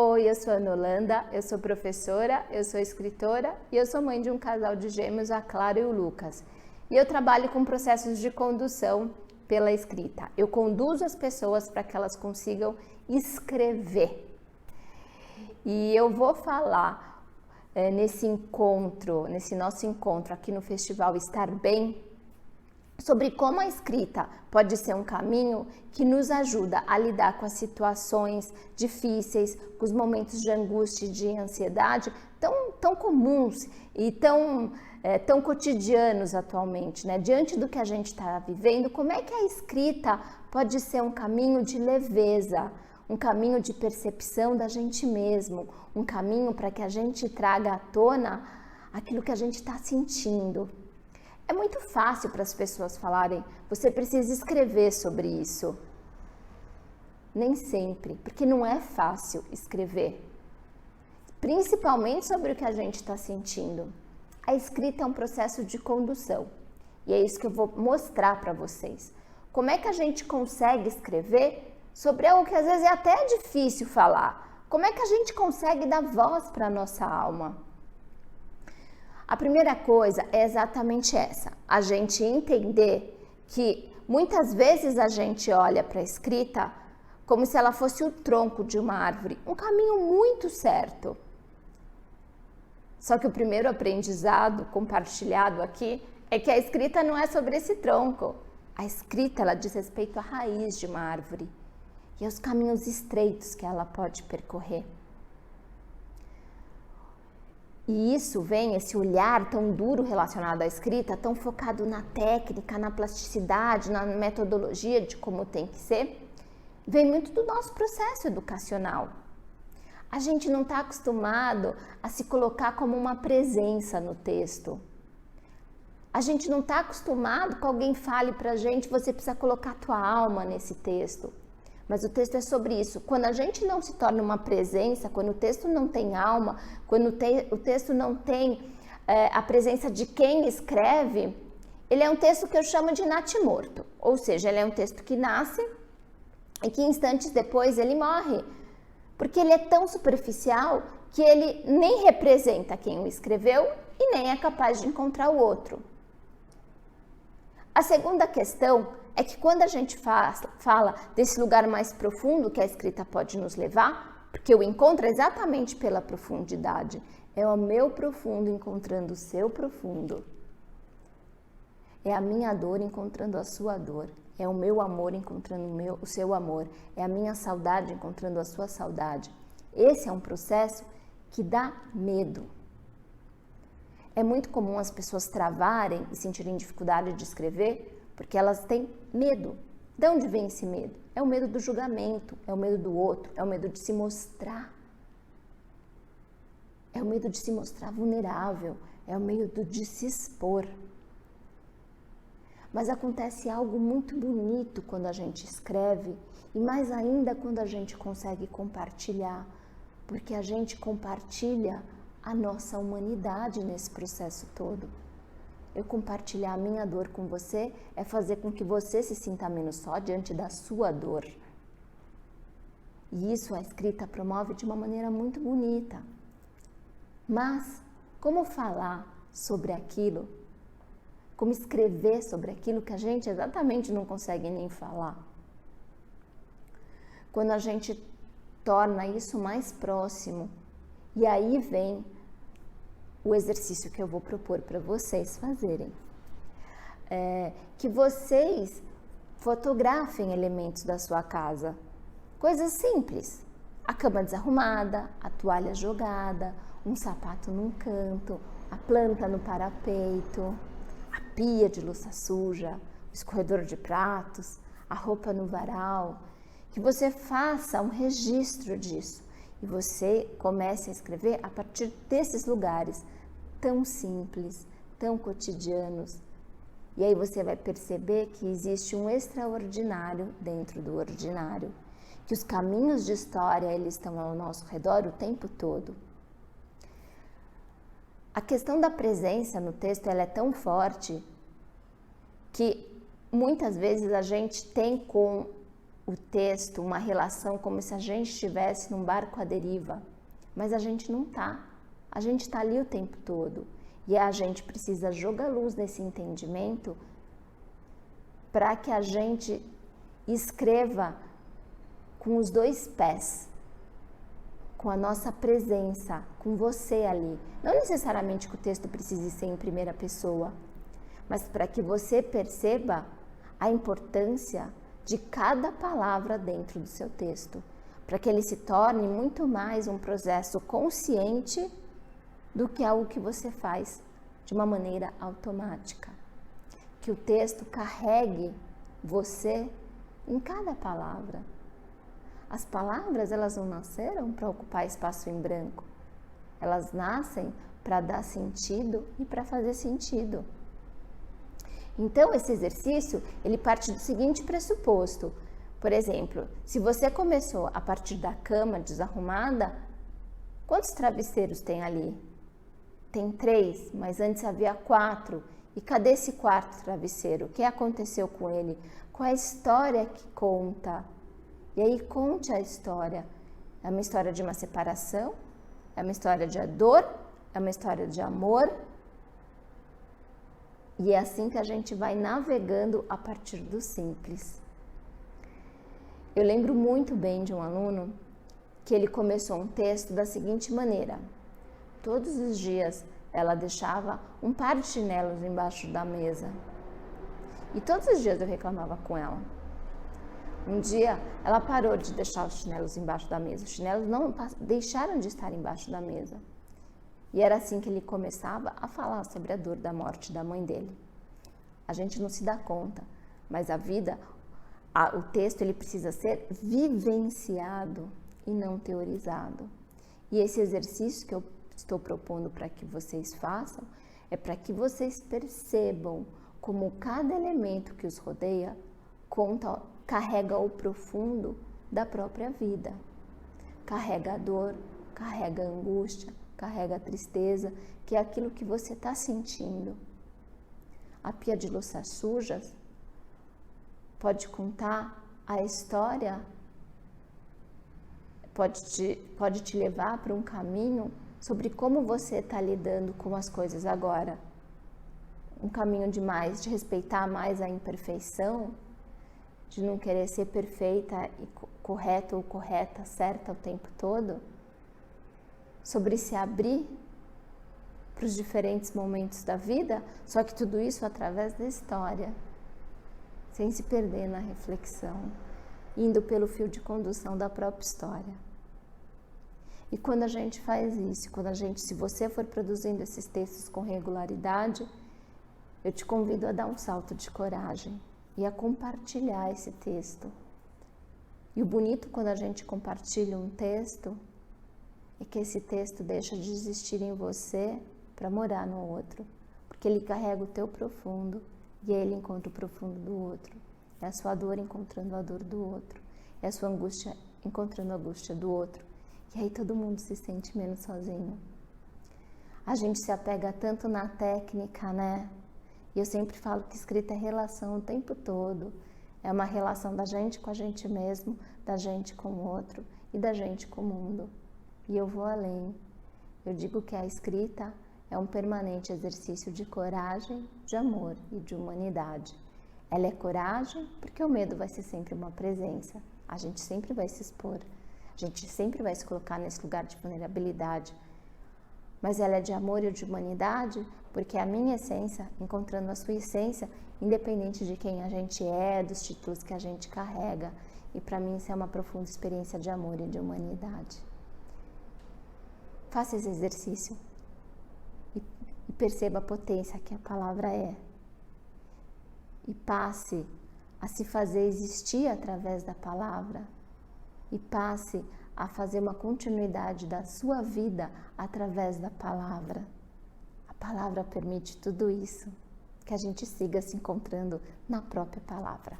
Oi, eu sou a Ana Holanda, eu sou professora, eu sou escritora e eu sou mãe de um casal de gêmeos, a Clara e o Lucas. E eu trabalho com processos de condução pela escrita. Eu conduzo as pessoas para que elas consigam escrever. E eu vou falar nesse nosso encontro aqui no Festival Estar Bem, sobre como a escrita pode ser um caminho que nos ajuda a lidar com as situações difíceis, com os momentos de angústia e de ansiedade tão comuns e tão cotidianos atualmente, né? Diante do que a gente está vivendo, como é que a escrita pode ser um caminho de leveza, um caminho de percepção da gente mesmo, um caminho para que a gente traga à tona aquilo que a gente está sentindo. É muito fácil para as pessoas falarem, você precisa escrever sobre isso. Nem sempre, porque não é fácil escrever. Principalmente sobre o que a gente está sentindo. A escrita é um processo de condução. E é isso que eu vou mostrar para vocês. Como é que a gente consegue escrever sobre algo que às vezes é até difícil falar? Como é que a gente consegue dar voz para a nossa alma? A primeira coisa é exatamente essa, a gente entender que muitas vezes a gente olha para a escrita como se ela fosse o tronco de uma árvore, um caminho muito certo. Só que o primeiro aprendizado compartilhado aqui é que a escrita não é sobre esse tronco. A escrita, ela diz respeito à raiz de uma árvore e aos caminhos estreitos que ela pode percorrer. E isso vem, esse olhar tão duro relacionado à escrita, tão focado na técnica, na plasticidade, na metodologia de como tem que ser, vem muito do nosso processo educacional. A gente não está acostumado a se colocar como uma presença no texto. A gente não está acostumado que alguém fale para a gente, você precisa colocar a tua alma nesse texto. Mas o texto é sobre isso. Quando a gente não se torna uma presença, quando o texto não tem alma, quando o texto não tem a presença de quem escreve, ele é um texto que eu chamo de natimorto. Ou seja, ele é um texto que nasce e que instantes depois ele morre. Porque ele é tão superficial que ele nem representa quem o escreveu e nem é capaz de encontrar o outro. A segunda questão é que quando a gente fala desse lugar mais profundo que a escrita pode nos levar, porque o encontro é exatamente pela profundidade, é o meu profundo encontrando o seu profundo, é a minha dor encontrando a sua dor, é o meu amor encontrando o seu amor, é a minha saudade encontrando a sua saudade. Esse é um processo que dá medo. É muito comum as pessoas travarem e sentirem dificuldade de escrever porque elas têm medo. De onde vem esse medo? É o medo do julgamento, é o medo do outro, é o medo de se mostrar. É o medo de se mostrar vulnerável, é o medo de se expor. Mas acontece algo muito bonito quando a gente escreve e mais ainda quando a gente consegue compartilhar, porque a gente compartilha a nossa humanidade nesse processo todo. Eu compartilhar a minha dor com você é fazer com que você se sinta menos só diante da sua dor. E isso a escrita promove de uma maneira muito bonita. Mas como falar sobre aquilo? Como escrever sobre aquilo que a gente exatamente não consegue nem falar? Quando a gente torna isso mais próximo, e aí vem o exercício que eu vou propor para vocês fazerem. Que vocês fotografem elementos da sua casa. Coisas simples. A cama desarrumada, a toalha jogada, um sapato num canto, a planta no parapeito, a pia de louça suja, o escorredor de pratos, a roupa no varal. Que você faça um registro disso. E você comece a escrever a partir desses lugares tão simples, tão cotidianos. E aí você vai perceber que existe um extraordinário dentro do ordinário, que os caminhos de história eles estão ao nosso redor o tempo todo. A questão da presença no texto ela é tão forte que muitas vezes a gente tem com o texto uma relação como se a gente estivesse num barco à deriva, mas a gente não tá. A gente está ali o tempo todo e a gente precisa jogar luz nesse entendimento para que a gente escreva com os dois pés, com a nossa presença, com você ali. Não necessariamente que o texto precise ser em primeira pessoa, mas para que você perceba a importância de cada palavra dentro do seu texto, para que ele se torne muito mais um processo consciente do que algo que você faz de uma maneira automática. Que o texto carregue você em cada palavra. As palavras, elas não nasceram para ocupar espaço em branco. Elas nascem para dar sentido e para fazer sentido. Então, esse exercício, ele parte do seguinte pressuposto. Por exemplo, se você começou a partir da cama desarrumada, quantos travesseiros tem ali? Tem 3, mas antes havia 4. E cadê esse 4º travesseiro? O que aconteceu com ele? Qual é a história que conta? E aí conte a história. É uma história de uma separação? É uma história de dor? É uma história de amor? E é assim que a gente vai navegando a partir do simples. Eu lembro muito bem de um aluno que ele começou um texto da seguinte maneira. Todos os dias ela deixava um par de chinelos embaixo da mesa. E todos os dias eu reclamava com ela. Um dia ela parou de deixar os chinelos embaixo da mesa. Os chinelos não deixaram de estar embaixo da mesa. E era assim que ele começava a falar sobre a dor da morte da mãe dele. A gente não se dá conta, mas a vida, o texto, ele precisa ser vivenciado e não teorizado. E esse exercício que eu estou propondo para que vocês façam é para que vocês percebam como cada elemento que os rodeia carrega o profundo da própria vida. Carrega a dor, carrega a angústia, carrega a tristeza, que é aquilo que você está sentindo. A pia de louças sujas pode contar a história, pode te levar para um caminho sobre como você está lidando com as coisas agora. Um caminho de respeitar mais a imperfeição, de não querer ser perfeita e correta ou correta, certa o tempo todo. Sobre se abrir para os diferentes momentos da vida, só que tudo isso através da história, sem se perder na reflexão, indo pelo fio de condução da própria história. E quando a gente faz isso, se você for produzindo esses textos com regularidade, eu te convido a dar um salto de coragem e a compartilhar esse texto. E o bonito quando a gente compartilha um texto é que esse texto deixa de existir em você para morar no outro, porque ele carrega o teu profundo e ele encontra o profundo do outro. É a sua dor encontrando a dor do outro, é a sua angústia encontrando a angústia do outro. E aí todo mundo se sente menos sozinho. A gente se apega tanto na técnica, né? E eu sempre falo que escrita é relação o tempo todo. É uma relação da gente com a gente mesmo, da gente com o outro e da gente com o mundo. E eu vou além. Eu digo que a escrita é um permanente exercício de coragem, de amor e de humanidade. Ela é coragem porque o medo vai ser sempre uma presença. A gente sempre vai se expor. A gente sempre vai se colocar nesse lugar de vulnerabilidade. Mas ela é de amor e de humanidade porque é a minha essência encontrando a sua essência, independente de quem a gente é, dos títulos que a gente carrega. E para mim isso é uma profunda experiência de amor e de humanidade. Faça esse exercício e perceba a potência que a palavra é. E passe a se fazer existir através da palavra. E passe a fazer uma continuidade da sua vida através da palavra. A palavra permite tudo isso, que a gente siga se encontrando na própria palavra.